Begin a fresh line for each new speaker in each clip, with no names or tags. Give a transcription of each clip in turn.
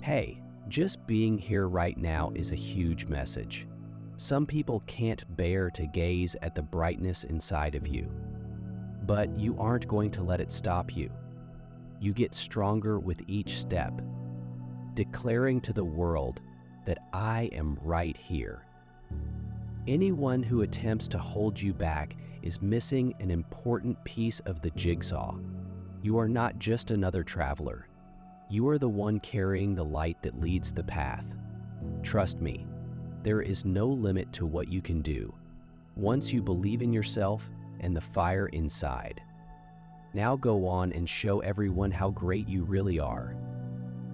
Hey, just being here right now is a huge message. Some people can't bear to gaze at the brightness inside of you, but you aren't going to let it stop you. You get stronger with each step, declaring to the world that I am right here. Anyone who attempts to hold you back is missing an important piece of the jigsaw. You are not just another traveler. You are the one carrying the light that leads the path. Trust me, there is no limit to what you can do once you believe in yourself and the fire inside. Now go on and show everyone how great you really are.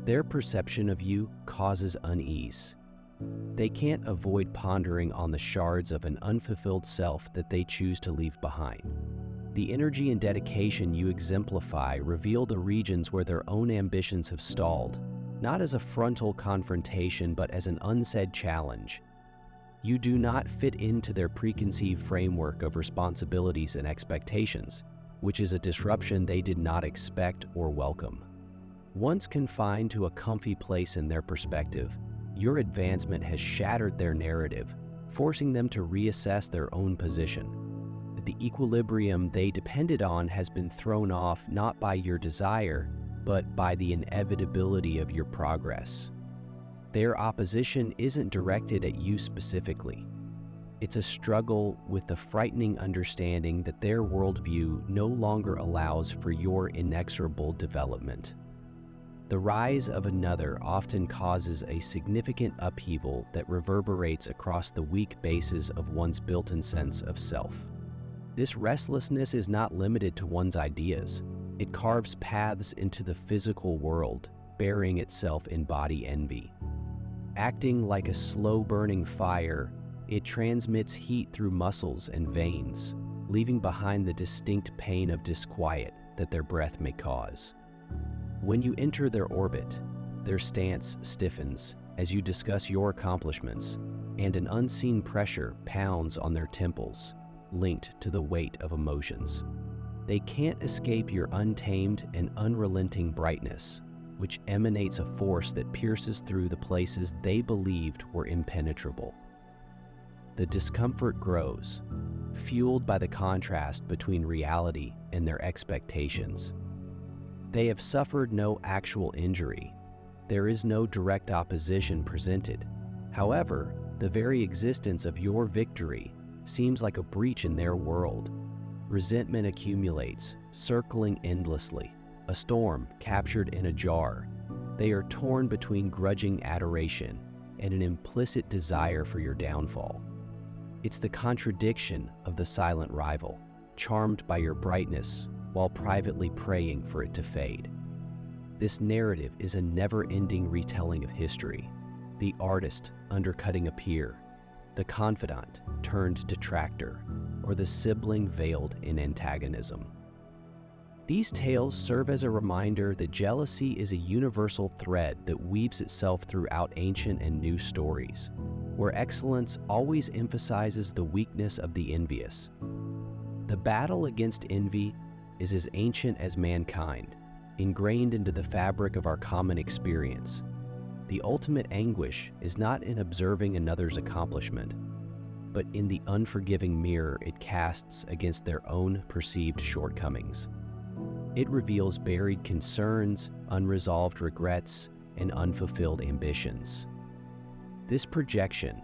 Their perception of you causes unease. They can't avoid pondering on the shards of an unfulfilled self that they choose to leave behind. The energy and dedication you exemplify reveal the regions where their own ambitions have stalled, not as a frontal confrontation but as an unsaid challenge. You do not fit into their preconceived framework of responsibilities and expectations, which is a disruption they did not expect or welcome. Once confined to a comfy place in their perspective, your advancement has shattered their narrative, forcing them to reassess their own position. The equilibrium they depended on has been thrown off not by your desire, but by the inevitability of your progress. Their opposition isn't directed at you specifically. It's a struggle with the frightening understanding that their worldview no longer allows for your inexorable development. The rise of another often causes a significant upheaval that reverberates across the weak bases of one's built-in sense of self. This restlessness is not limited to one's ideas. It carves paths into the physical world, burying itself in body envy. Acting like a slow-burning fire, it transmits heat through muscles and veins, leaving behind the distinct pain of disquiet that their breath may cause. When you enter their orbit, their stance stiffens as you discuss your accomplishments, and an unseen pressure pounds on their temples, linked to the weight of emotions. They can't escape your untamed and unrelenting brightness, which emanates a force that pierces through the places they believed were impenetrable. The discomfort grows, fueled by the contrast between reality and their expectations. They have suffered no actual injury. There is no direct opposition presented. However, the very existence of your victory seems like a breach in their world. Resentment accumulates, circling endlessly, a storm captured in a jar. They are torn between grudging adoration and an implicit desire for your downfall. It's the contradiction of the silent rival, charmed by your brightness while privately praying for it to fade. This narrative is a never-ending retelling of history, the artist undercutting a peer, the confidant turned detractor, or the sibling veiled in antagonism. These tales serve as a reminder that jealousy is a universal thread that weaves itself throughout ancient and new stories, where excellence always emphasizes the weakness of the envious. The battle against envy is as ancient as mankind, ingrained into the fabric of our common experience. The ultimate anguish is not in observing another's accomplishment, but in the unforgiving mirror it casts against their own perceived shortcomings. It reveals buried concerns, unresolved regrets, and unfulfilled ambitions. This projection,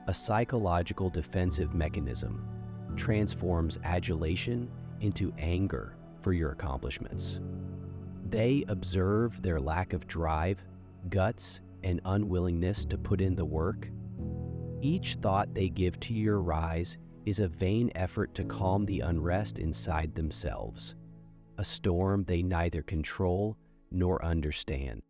a psychological defensive mechanism, transforms adulation into anger for your accomplishments. They observe their lack of drive, guts, and unwillingness to put in the work. Each thought they give to your rise is a vain effort to calm the unrest inside themselves, a storm they neither control nor understand.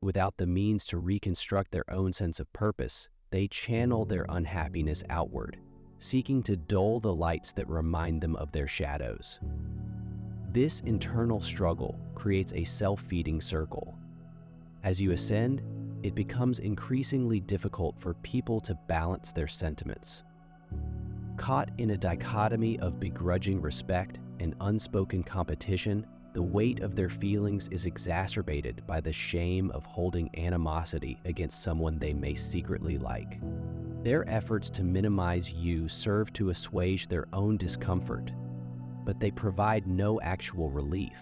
Without the means to reconstruct their own sense of purpose, they channel their unhappiness outward, seeking to dull the lights that remind them of their shadows. This internal struggle creates a self-feeding circle. As you ascend, it becomes increasingly difficult for people to balance their sentiments. Caught in a dichotomy of begrudging respect and unspoken competition, The weight of their feelings is exacerbated by the shame of holding animosity against someone they may secretly like. Their efforts to minimize you serve to assuage their own discomfort, but they provide no actual relief.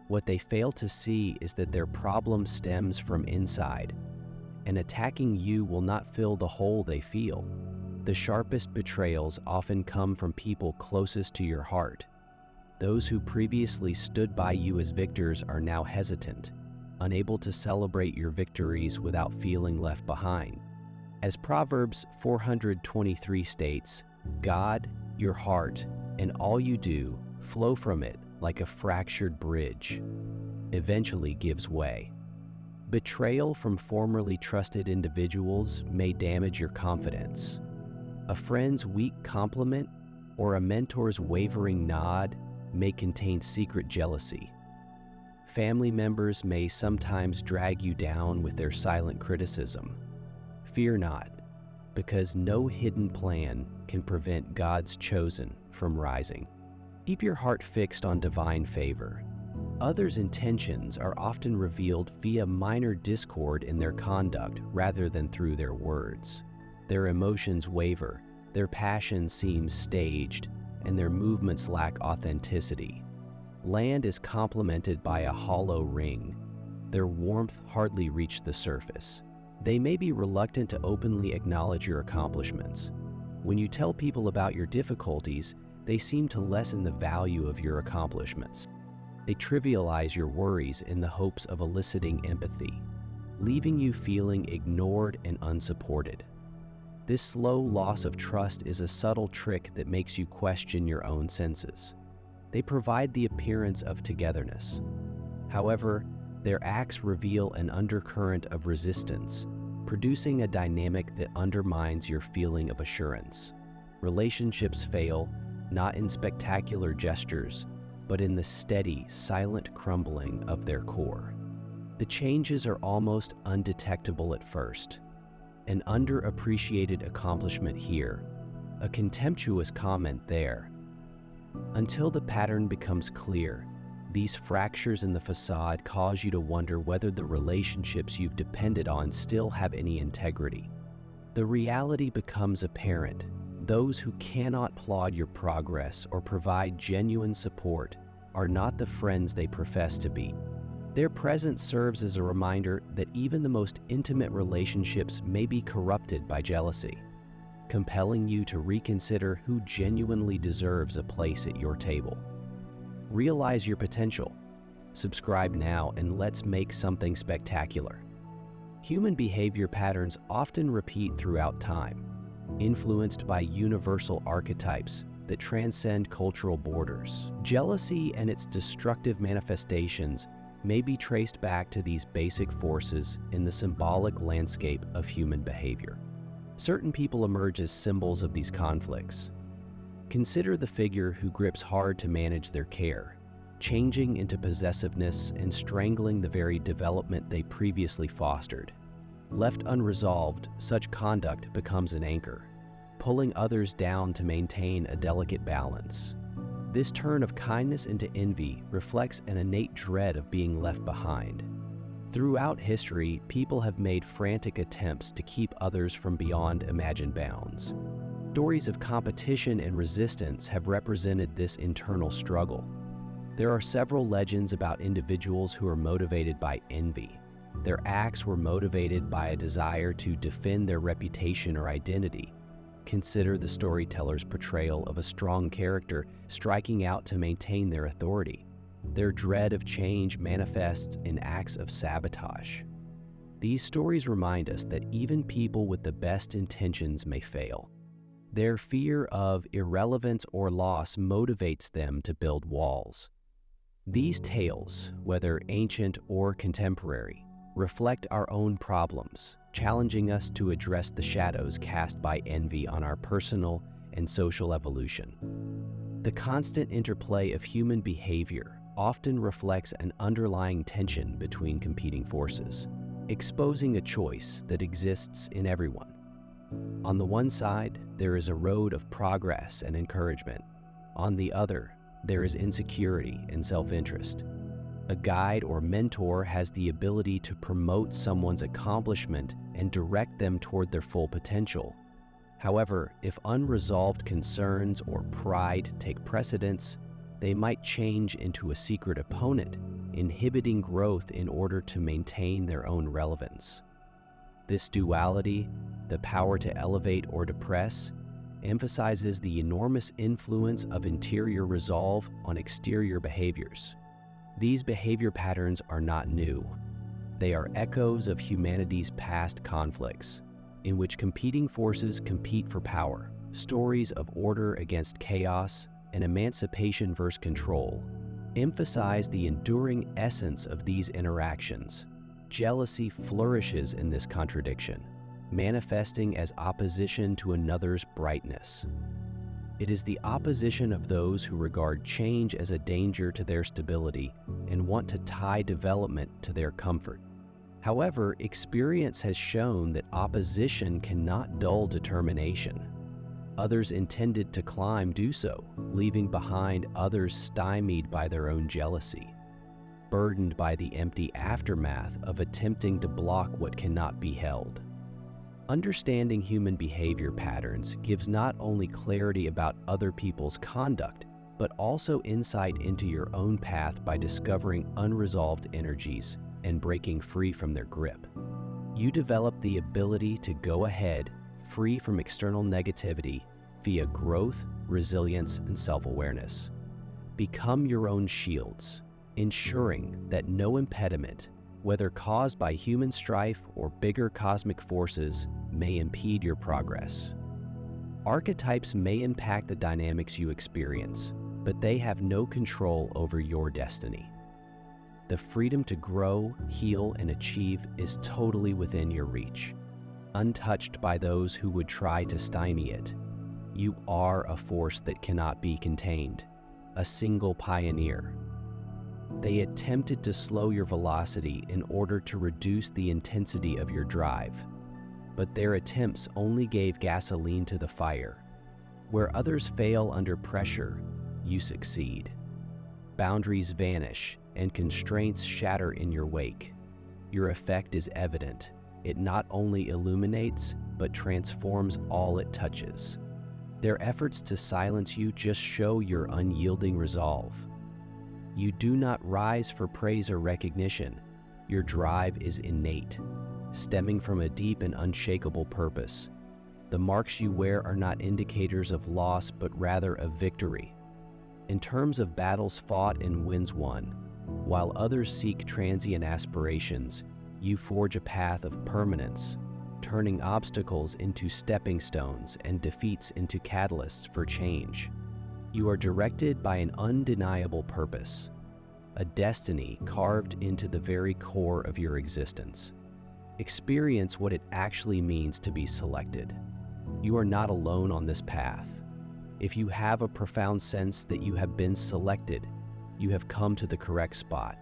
What they fail to see is that their problem stems from inside, and attacking you will not fill the hole they feel. The sharpest betrayals often come from people closest to your heart. Those who previously stood by you as victors are now hesitant, unable to celebrate your victories without feeling left behind. As Proverbs 423 states, God, your heart, and all you do flow from it like a fractured bridge, eventually gives way. Betrayal from formerly trusted individuals may damage your confidence. A friend's weak compliment or a mentor's wavering nod may contain secret jealousy. Family members may sometimes drag you down with their silent criticism. Fear not, because no hidden plan can prevent God's chosen from rising. Keep your heart fixed on divine favor. Others' intentions are often revealed via minor discord in their conduct rather than through their words. Their emotions waver, their passion seems staged, and their movements lack authenticity. Land is complemented by a hollow ring. Their warmth hardly reached the surface. They may be reluctant to openly acknowledge your accomplishments. When you tell people about your difficulties, they seem to lessen the value of your accomplishments. They trivialize your worries in the hopes of eliciting empathy, leaving you feeling ignored and unsupported. This slow loss of trust is a subtle trick that makes you question your own senses. They provide the appearance of togetherness. However, their acts reveal an undercurrent of resistance, producing a dynamic that undermines your feeling of assurance. Relationships fail, not in spectacular gestures, but in the steady, silent crumbling of their core. The changes are almost undetectable at first. An underappreciated accomplishment here, a contemptuous comment there. Until the pattern becomes clear, these fractures in the facade cause you to wonder whether the relationships you've depended on still have any integrity. The reality becomes apparent. Those who cannot applaud your progress or provide genuine support are not the friends they profess to be. Their presence serves as a reminder that even the most intimate relationships may be corrupted by jealousy, compelling you to reconsider who genuinely deserves a place at your table. Realize your potential. Subscribe now and let's make something spectacular. Human behavior patterns often repeat throughout time, influenced by universal archetypes that transcend cultural borders. Jealousy and its destructive manifestations may be traced back to these basic forces in the symbolic landscape of human behavior. Certain people emerge as symbols of these conflicts. Consider the figure who grips hard to manage their care, changing into possessiveness and strangling the very development they previously fostered. Left unresolved, such conduct becomes an anchor, pulling others down to maintain a delicate balance. This turn of kindness into envy reflects an innate dread of being left behind. Throughout history, people have made frantic attempts to keep others from beyond imagined bounds. Stories of competition and resistance have represented this internal struggle. There are several legends about individuals who are motivated by envy. Their acts were motivated by a desire to defend their reputation or identity. Consider the storyteller's portrayal of a strong character striking out to maintain their authority. Their dread of change manifests in acts of sabotage. These stories remind us that even people with the best intentions may fail. Their fear of irrelevance or loss motivates them to build walls. These tales, whether ancient or contemporary, reflect our own problems, challenging us to address the shadows cast by envy on our personal and social evolution. The constant interplay of human behavior often reflects an underlying tension between competing forces, exposing a choice that exists in everyone. On the one side, there is a road of progress and encouragement. On the other, there is insecurity and self-interest. A guide or mentor has the ability to promote someone's accomplishment and direct them toward their full potential. However, if unresolved concerns or pride take precedence, they might change into a secret opponent, inhibiting growth in order to maintain their own relevance. This duality, the power to elevate or depress, emphasizes the enormous influence of interior resolve on exterior behaviors. These behavior patterns are not new. They are echoes of humanity's past conflicts, in which competing forces compete for power, stories of order against chaos, and emancipation versus control emphasize the enduring essence of these interactions. Jealousy flourishes in this contradiction, manifesting as opposition to another's brightness. It is the opposition of those who regard change as a danger to their stability and want to tie development to their comfort. However, experience has shown that opposition cannot dull determination. Others intended to climb do so, leaving behind others stymied by their own jealousy, burdened by the empty aftermath of attempting to block what cannot be held. Understanding human behavior patterns gives not only clarity about other people's conduct, but also insight into your own path by discovering unresolved energies and breaking free from their grip. You develop the ability to go ahead, free from external negativity, via growth, resilience, and self-awareness. Become your own shields, ensuring that no impediment, whether caused by human strife or bigger cosmic forces, may impede your progress. Archetypes may impact the dynamics you experience, but they have no control over your destiny. The freedom to grow, heal, and achieve is totally within your reach, untouched by those who would try to stymie it. You are a force that cannot be contained, a single pioneer. They attempted to slow your velocity in order to reduce the intensity of your drive, but their attempts only gave gasoline to the fire. Where others fail under pressure, you succeed. Boundaries vanish and constraints shatter in your wake. Your effect is evident. It not only illuminates, but transforms all it touches. Their efforts to silence you just show your unyielding resolve. You do not rise for praise or recognition. Your drive is innate, stemming from a deep and unshakable purpose. The marks you wear are not indicators of loss, but rather of victory. In terms of battles fought and wins won, while others seek transient aspirations, you forge a path of permanence, turning obstacles into stepping stones and defeats into catalysts for change. You are directed by an undeniable purpose, a destiny carved into the very core of your existence. Experience what it actually means to be selected. You are not alone on this path. If you have a profound sense that you have been selected, you have come to the correct spot.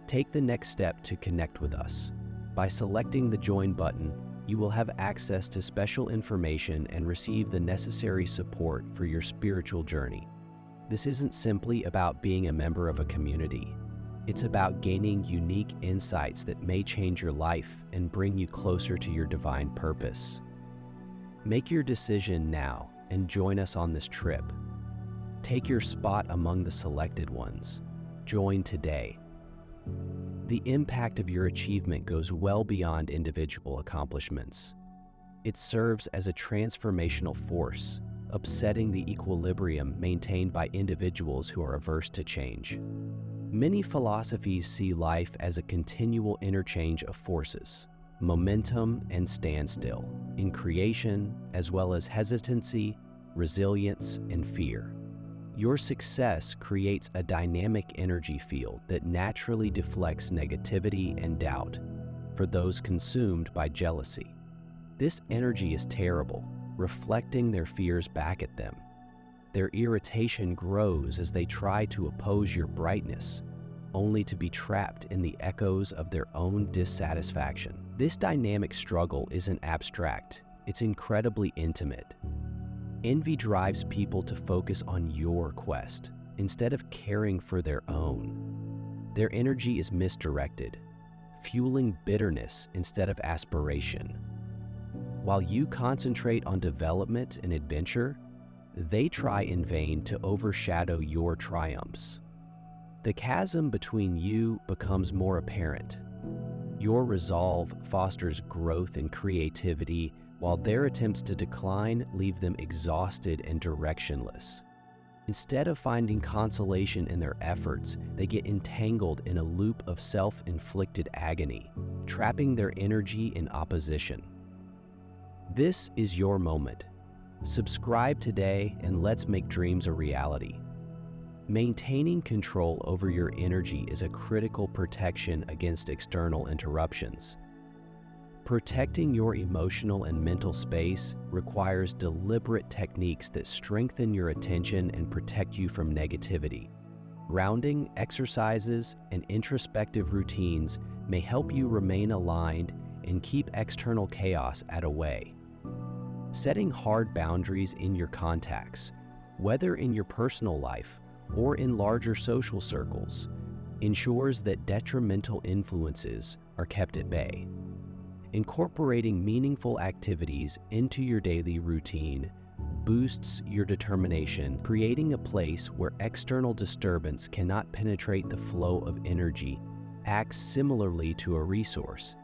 Take the next step to connect with us. By selecting the Join button, you will have access to special information and receive the necessary support for your spiritual journey. This isn't simply about being a member of a community. It's about gaining unique insights that may change your life and bring you closer to your divine purpose. Make your decision now and join us on this trip. Take your spot among the selected ones. Join today. The impact of your achievement goes well beyond individual accomplishments. It serves as a transformational force, upsetting the equilibrium maintained by individuals who are averse to change. Many philosophies see life as a continual interchange of forces, momentum and standstill, in creation, as well as hesitancy, resilience, and fear. Your success creates a dynamic energy field that naturally deflects negativity and doubt for those consumed by jealousy. This energy is terrible, reflecting their fears back at them. Their irritation grows as they try to oppose your brightness, only to be trapped in the echoes of their own dissatisfaction. This dynamic struggle isn't abstract, it's incredibly intimate. Envy drives people to focus on your quest instead of caring for their own. Their energy is misdirected, fueling bitterness instead of aspiration. While you concentrate on development and adventure, they try in vain to overshadow your triumphs. The chasm between you becomes more apparent. Your resolve fosters growth and creativity, while their attempts to decline leave them exhausted and directionless. Instead of finding consolation in their efforts, they get entangled in a loop of self-inflicted agony, trapping their energy in opposition. This is your moment. Subscribe today and let's make dreams a reality. Maintaining control over your energy is a critical protection against external interruptions. Protecting your emotional and mental space requires deliberate techniques that strengthen your attention and protect you from negativity. Grounding exercises and introspective routines may help you remain aligned and keep external chaos at bay. Setting hard boundaries in your contacts, whether in your personal life or in larger social circles, ensures that detrimental influences are kept at bay. Incorporating meaningful activities into your daily routine boosts your determination, creating a place where external disturbance cannot penetrate. The flow of energy acts similarly to a resource,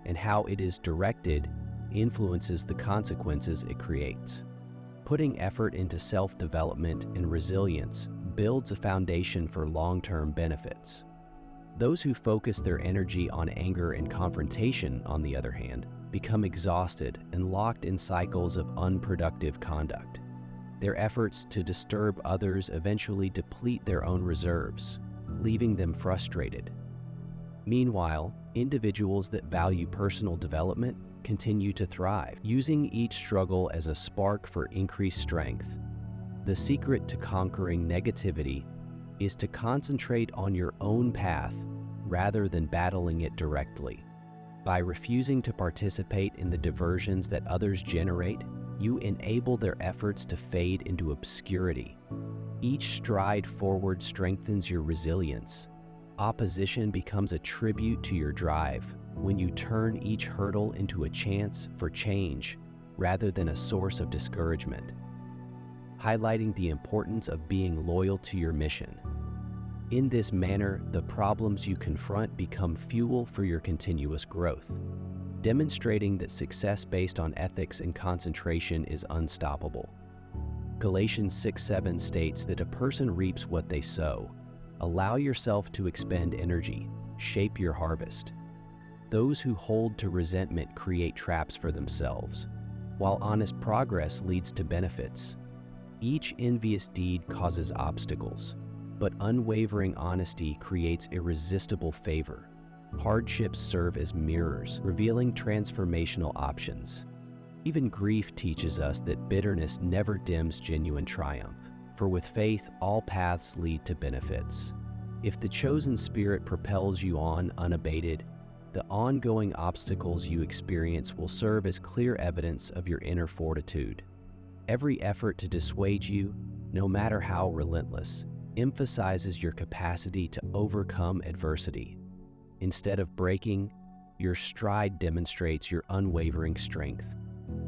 and how it is directed influences the consequences it creates. Putting effort into self-development and resilience builds a foundation for long-term benefits. Those who focus their energy on anger and confrontation, on the other hand, become exhausted and locked in cycles of unproductive conduct. Their efforts to disturb others eventually deplete their own reserves, leaving them frustrated. Meanwhile, individuals that value personal development continue to thrive, using each struggle as a spark for increased strength. The secret to conquering negativity is to concentrate on your own path rather than battling it directly. By refusing to participate in the diversions that others generate, you enable their efforts to fade into obscurity. Each stride forward strengthens your resilience. Opposition becomes a tribute to your drive when you turn each hurdle into a chance for change rather than a source of discouragement, highlighting the importance of being loyal to your mission. In this manner, the problems you confront become fuel for your continuous growth, demonstrating that success based on ethics and concentration is unstoppable. Galatians 6:7 states that a person reaps what they sow. Allow yourself to expend energy, shape your harvest. Those who hold to resentment create traps for themselves, while honest progress leads to benefits. Each envious deed causes obstacles, but unwavering honesty creates irresistible favor. Hardships serve as mirrors, revealing transformational options. Even grief teaches us that bitterness never dims genuine triumph, for with faith, all paths lead to benefits. If the chosen spirit propels you on unabated, the ongoing obstacles you experience will serve as clear evidence of your inner fortitude. Every effort to dissuade you, no matter how relentless, emphasizes your capacity to overcome adversity. Instead of breaking, your stride demonstrates your unwavering strength.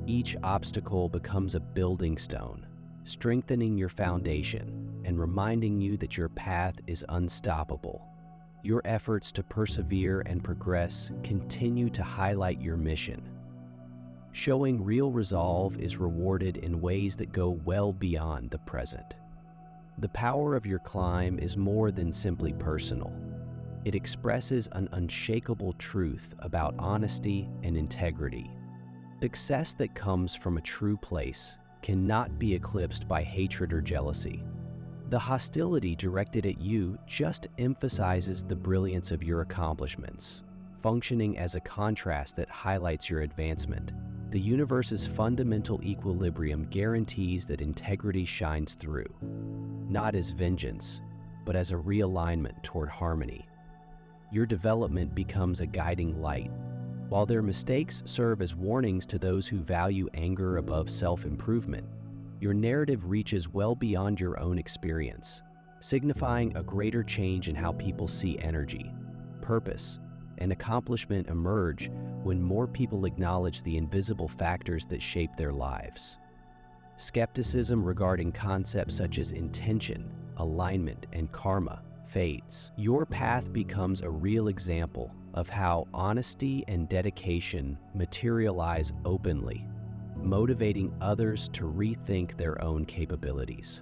Each obstacle becomes a building stone, strengthening your foundation and reminding you that your path is unstoppable. Your efforts to persevere and progress continue to highlight your mission. Showing real resolve is rewarded in ways that go well beyond the present. The power of your climb is more than simply personal. It expresses an unshakable truth about honesty and integrity. Success that comes from a true place cannot be eclipsed by hatred or jealousy. The hostility directed at you just emphasizes the brilliance of your accomplishments, functioning as a contrast that highlights your advancement. The universe's fundamental equilibrium guarantees that integrity shines through, not as vengeance, but as a realignment toward harmony. Your development becomes a guiding light. While their mistakes serve as warnings to those who value anger above self-improvement, your narrative reaches well beyond your own experience. signifying a greater change in how people see energy, purpose, and accomplishment emerge when more people acknowledge the invisible factors that shape their lives. Skepticism regarding concepts such as intention, alignment, and karma fades. Your path becomes a real example of how honesty and dedication materialize openly, motivating others to rethink their own capabilities.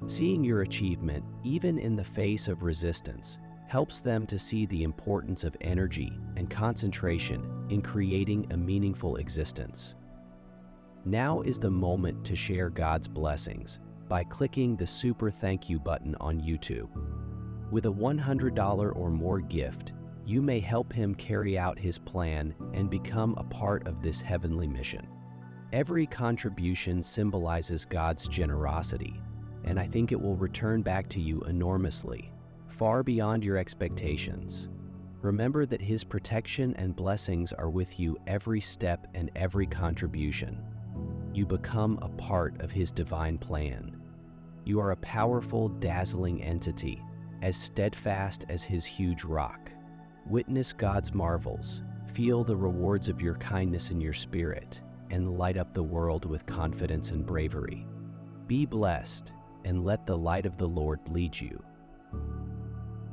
Seeing your achievement, even in the face of resistance, helps them to see the importance of energy and concentration in creating a meaningful existence. Now is the moment to share God's blessings by clicking the super thank you button on YouTube. With a $100 or more gift, you may help him carry out his plan and become a part of this heavenly mission. Every contribution symbolizes God's generosity, and I think it will return back to you enormously, far beyond your expectations. Remember that his protection and blessings are with you every step and every contribution. You become a part of his divine plan. You are a powerful, dazzling entity, as steadfast as his huge rock. Witness God's marvels, feel the rewards of your kindness in your spirit, and light up the world with confidence and bravery. Be blessed, and let the light of the Lord lead you.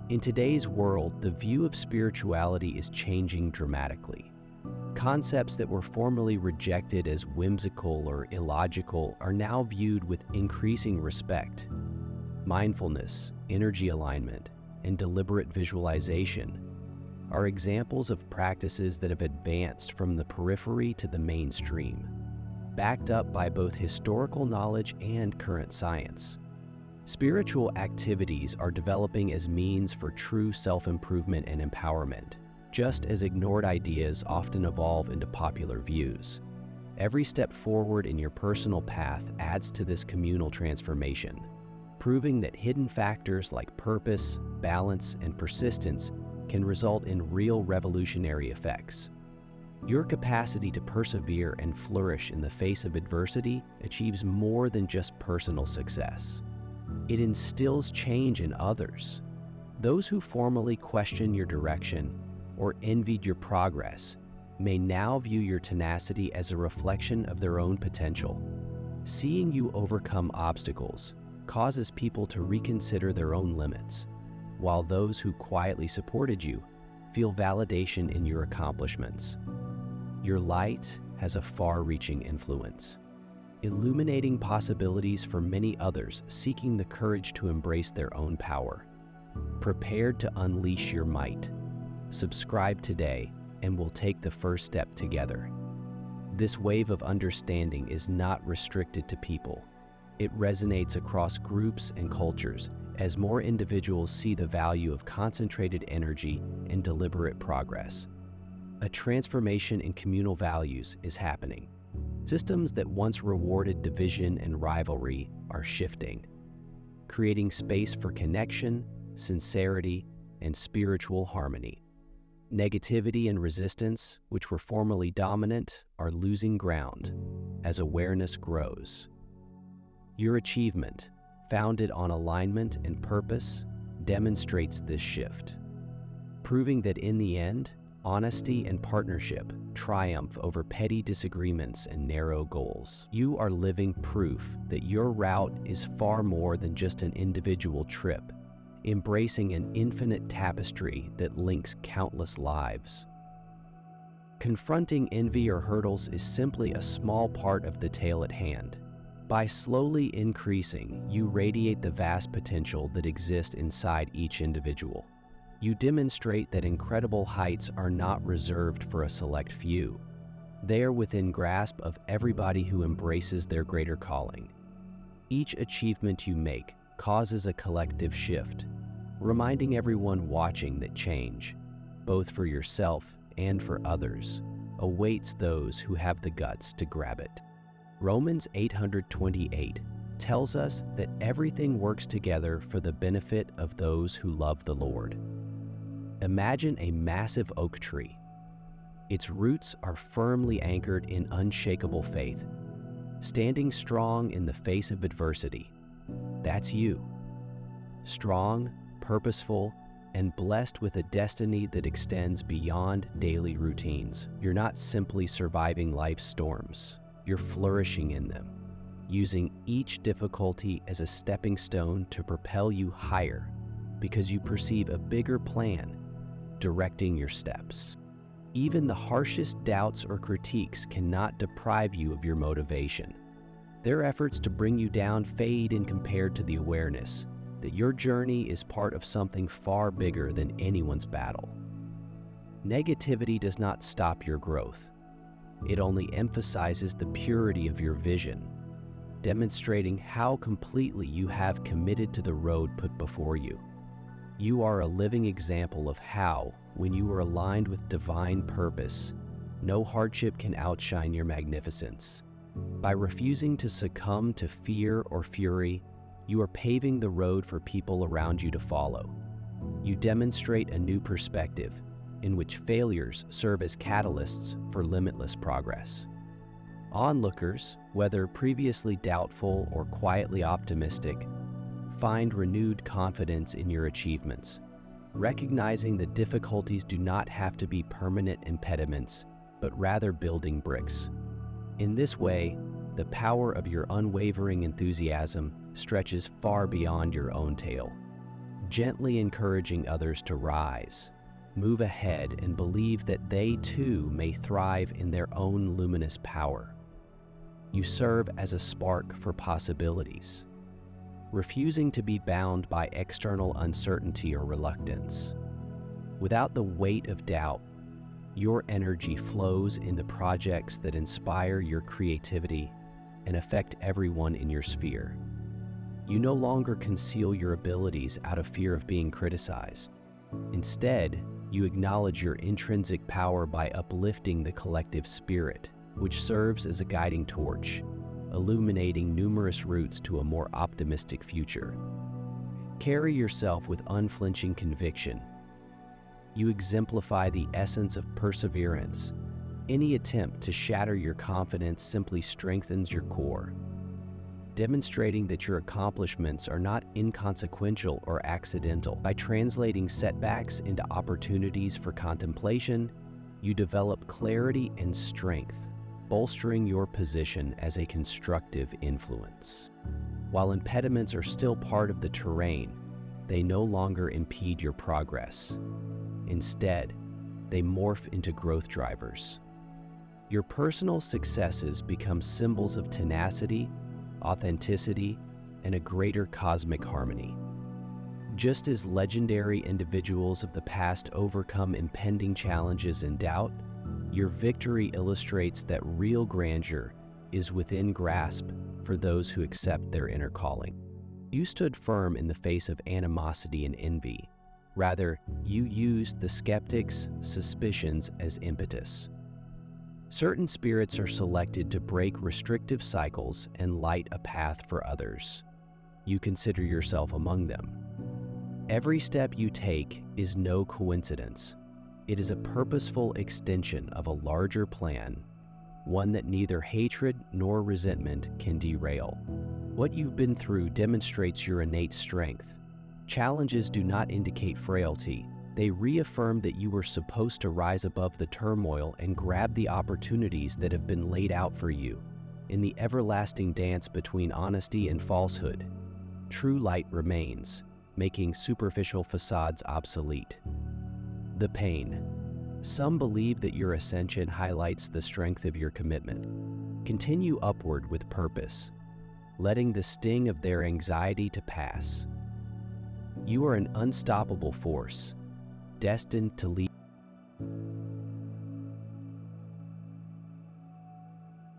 In today's world, the view of spirituality is changing dramatically. Concepts that were formerly rejected as whimsical or illogical are now viewed with increasing respect. Mindfulness, energy alignment, and deliberate visualization are examples of practices that have advanced from the periphery to the mainstream, backed up by both historical knowledge and current science. Spiritual activities are developing as means for true self-improvement and empowerment, just as ignored ideas often evolve into popular views. Every step forward in your personal path adds to this communal transformation, proving that hidden factors like purpose, balance, and persistence can result in real revolutionary effects. Your capacity to persevere and flourish in the face of adversity achieves more than just personal success. It instills change in others. Those who formerly questioned your direction or envied your progress may now view your tenacity as a reflection of their own potential. Seeing you overcome obstacles causes people to reconsider their own limits, while those who quietly supported you feel validation in your accomplishments. Your light has a far-reaching influence, illuminating possibilities for many others seeking the courage to embrace their own power. Prepared to unleash your might. Subscribe today and we'll take the first step together. This wave of understanding is not restricted to people. It resonates across groups and cultures as more individuals see the value of concentrated energy and deliberate progress. A transformation in communal values is happening. Systems that once rewarded division and rivalry are shifting, creating space for connection, sincerity, and spiritual harmony. Negativity and resistance, which were formerly dominant, are losing ground as awareness grows. Your achievement, founded on alignment and purpose, demonstrates this shift, proving that in the end, honesty and partnership triumph over petty disagreements and narrow goals. You are living proof that your route is far more than just an individual trip, embracing an infinite tapestry that links countless lives. Confronting envy or hurdles is simply a small part of the tale at hand. By slowly increasing, you radiate the vast potential that exists inside each individual. You demonstrate that incredible heights are not reserved for a select few. They are within grasp of everybody who embraces their greater calling. Each achievement you make causes a collective shift, reminding everyone watching that change, both for yourself and for others, awaits those who have the guts to grab it. Romans 8:28 tells us that everything works together for the benefit of those who love the Lord. Imagine a massive oak tree. Its roots are firmly anchored in unshakable faith, standing strong in the face of adversity. That's you. strong, purposeful, and blessed with a destiny that extends beyond daily routines. You're not simply surviving life's storms, you're flourishing in them, using each difficulty as a stepping stone to propel you higher because you perceive a bigger plan directing your steps. Even the harshest doubts or critiques cannot deprive you of your motivation. Their efforts to bring you down fade in compared to the awareness that your journey is part of something far bigger than anyone's battle. Negativity does not stop your growth. It only emphasizes the purity of your vision, demonstrating how completely you have committed to the road put before you. You are a living example of how, when you are aligned with divine purpose, no hardship can outshine your magnificence. By refusing to succumb to fear or fury, you are paving the road for people around you to follow. You demonstrate a new perspective in which failures serve as catalysts for limitless progress. Onlookers, whether previously doubtful or quietly optimistic, find renewed confidence in your achievements, recognizing that difficulties do not have to be permanent impediments, but rather building bricks. In this way, the power of your unwavering enthusiasm stretches far beyond your own tale, gently encouraging others to rise, move ahead, and believe that they too may thrive in their own luminous power. You serve as a spark for possibilities, refusing to be bound by external uncertainty or reluctance. Without the weight of doubt, your energy flows into projects that inspire your creativity and affect everyone in your sphere. You no longer conceal your abilities out of fear of being criticized. Instead, you acknowledge your intrinsic power by uplifting the collective spirit, which serves as a guiding torch, illuminating numerous routes to a more optimistic future. Carry yourself with unflinching conviction. You exemplify the essence of perseverance. Any attempt to shatter your confidence simply strengthens your core, demonstrating that your accomplishments are not inconsequential or accidental. By translating setbacks into opportunities for contemplation, you develop clarity and strength, bolstering your position as a constructive influence. While impediments are still part of the terrain, they no longer impede your progress. Instead, they morph into growth drivers. Your personal successes become symbols of tenacity, authenticity, and a greater cosmic harmony. Just as legendary individuals of the past overcome impending challenges and doubt, your victory illustrates that real grandeur is within grasp for those who accept their inner calling. You stood firm in the face of animosity and envy. Rather, you used the skeptics' suspicions as impetus. Certain spirits are selected to break restrictive cycles and light a path for others. You consider yourself among them. Every step you take is no coincidence. It is a purposeful extension of a larger plan, one that neither hatred nor resentment can derail. What you've been through demonstrates your innate strength. Challenges do not indicate frailty. They reaffirm that you were supposed to rise above the turmoil and grab the opportunities that have been laid out for you. In the everlasting dance between honesty and falsehood, true light remains, making superficial facades obsolete. The pain. Some believe that your ascension highlights the strength of your commitment. Continue upward with purpose, letting the sting of their anxiety to pass. You are an unstoppable force, destined to lead.